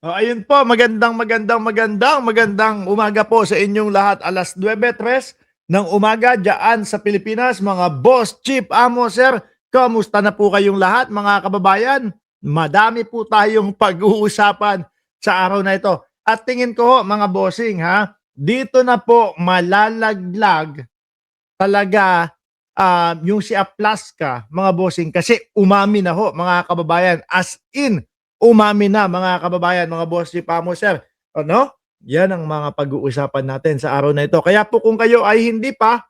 Ayun po, magandang umaga po sa inyong lahat. Alas 9:03 ng umaga dyan sa Pilipinas, mga boss, chief, amo, sir. Kamusta na po kayong lahat, mga kababayan? Madami po tayong pag-uusapan sa araw na ito. At tingin ko, mga bossing, dito na po malalaglag talaga yung si Aplaska, mga bossing, kasi umami na ho, mga kababayan. As in, umami na, mga kababayan, mga boss, si Pamo, sir. Ano? Yan ang mga pag-uusapan natin sa araw na ito. Kaya po kung kayo ay hindi pa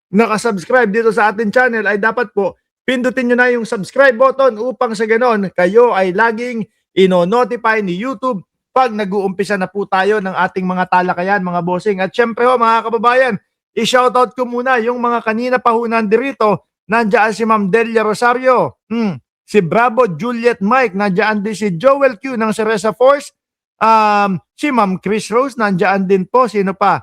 nakasubscribe dito sa ating channel, ay dapat po pindutin nyo na yung subscribe button upang sa ganon kayo ay laging ino-notify ni YouTube pag nag-uumpisa na po tayo ng ating mga talakayan, mga bossing. At syempre ho, mga kababayan, i-shoutout ko muna yung mga kanina pa ho nandirito. Nandiyan si Ma'am Delia Rosario, si Bravo Juliet Mike, nandiyan din si Joel Q ng Cereza Force, si Ma'am Chris Rose, nandiyan din po. Sino pa?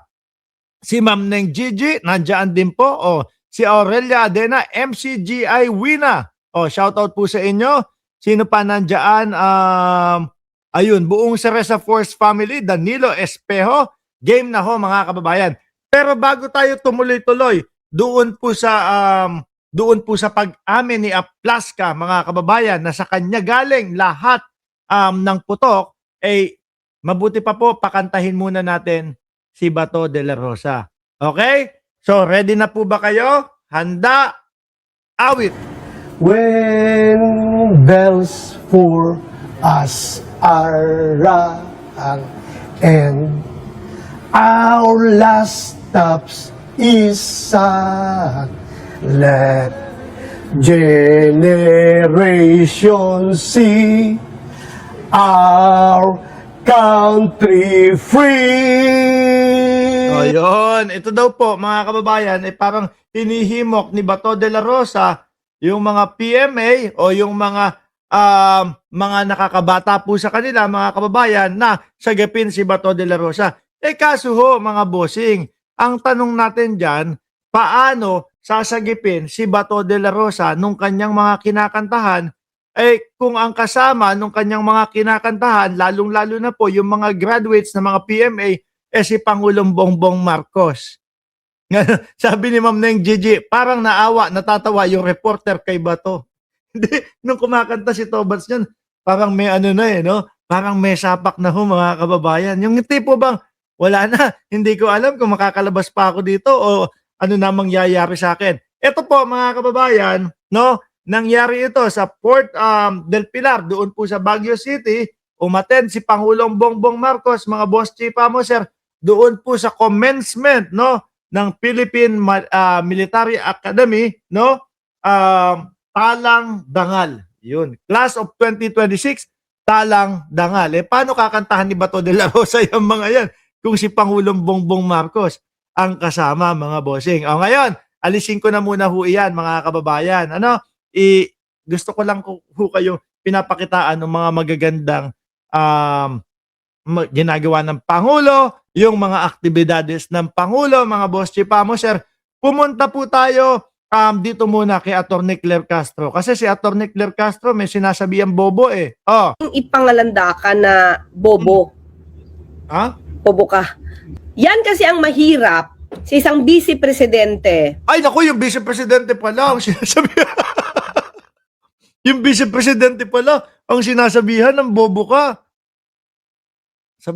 Si Ma'am Neng Gigi, nandiyan din po. Si Aurelia Adena, MCGI Wina. Shoutout po sa inyo. Sino pa nandiyan? Ayun, buong Cereza Force family, Danilo Espejo. Game na ho, mga kababayan. Pero bago tayo tumuloy-tuloy, doon po sa pag-amin ni Aplaska, mga kababayan, na sa kanya galing lahat ng putok, mabuti pa po pakantahin muna natin si Bato de la Rosa. Okay? So, ready na po ba kayo? Handa? Awit! When bells for us are rung and our last stops is sung, let generation see our country free. Ayun, ito daw po, mga kababayan, parang hinihimok ni Bato de la Rosa yung mga PMA o yung mga nakakabata po sa kanila, mga kababayan, na sagapin si Bato de la Rosa. Kaso ho, mga bossing, ang tanong natin dyan, paano sasagipin si Bato de la Rosa nung kanyang mga kinakantahan, kung ang kasama nung kanyang mga kinakantahan, lalong-lalo na po yung mga graduates ng mga PMA, si Pangulong Bongbong Marcos. Sabi ni Ma'am Neng Gigi, parang naawa, natatawa yung reporter kay Bato. Hindi, nung kumakanta si Tobats niyan, parang may no? Parang may sapak na ho, mga kababayan. Yung tipo bang, wala na, hindi ko alam kung makakalabas pa ako dito o ano na mangyayari sa akin. Ito po, mga kababayan, no? Nangyari ito sa Port del Pilar, doon po sa Baguio City. Umattend si Pangulong Bongbong Marcos, mga boss, chief, amo, sir, doon po sa commencement, no, ng Philippine Military Academy, no? Talang Dangal. Yun. Class of 2026, Talang Dangal. Paano kakantahan ni Bato de la Rosa yung mga yan kung si Pangulong Bongbong Marcos ang kasama, mga bossing? Ngayon, alisin ko na muna ho iyan, mga kababayan. Gusto ko lang ho kayo pinapakitaan ng mga magagandang ginagawa ng Pangulo, yung mga aktibidades ng Pangulo, mga boss, chief, amo, sir. Pumunta po tayo dito muna kay Atty. Claire Castro. Kasi si Atty. Claire Castro may sinasabihan bobo Ipangalanda ka na bobo. Bobo ka. Yan kasi ang mahirap sa isang vice presidente. Ay, naku, yung vice presidente pala ang sinasabihan. Yung vice presidente pala ang sinasabihan ng bobo ka. Sa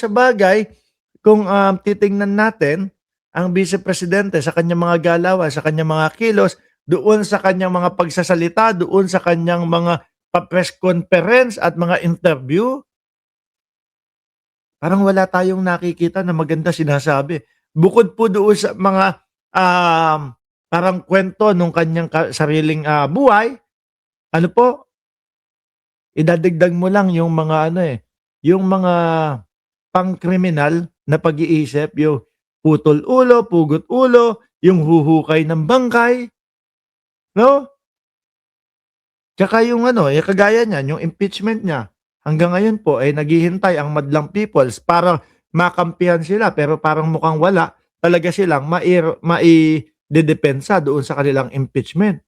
bagay, kung titingnan natin ang vice presidente sa kanyang mga galawan, sa kanyang mga kilos, doon sa kanyang mga pagsasalita, doon sa kanyang mga press conference at mga interview, parang wala tayong nakikita na maganda sinasabi. Bukod po doon sa mga parang kwento nung kanyang sariling buhay, idadagdag mo lang yung mga yung mga pangkriminal na pag-iisip, yung putol ulo, pugot ulo, yung huhukay ng bangkay, no? Tsaka yung kagaya niyan, yung impeachment niya, hanggang ngayon po ay naghihintay ang madlang peoples para makampihan sila, pero parang mukhang wala talaga silang maidedepensa doon sa kanilang impeachment.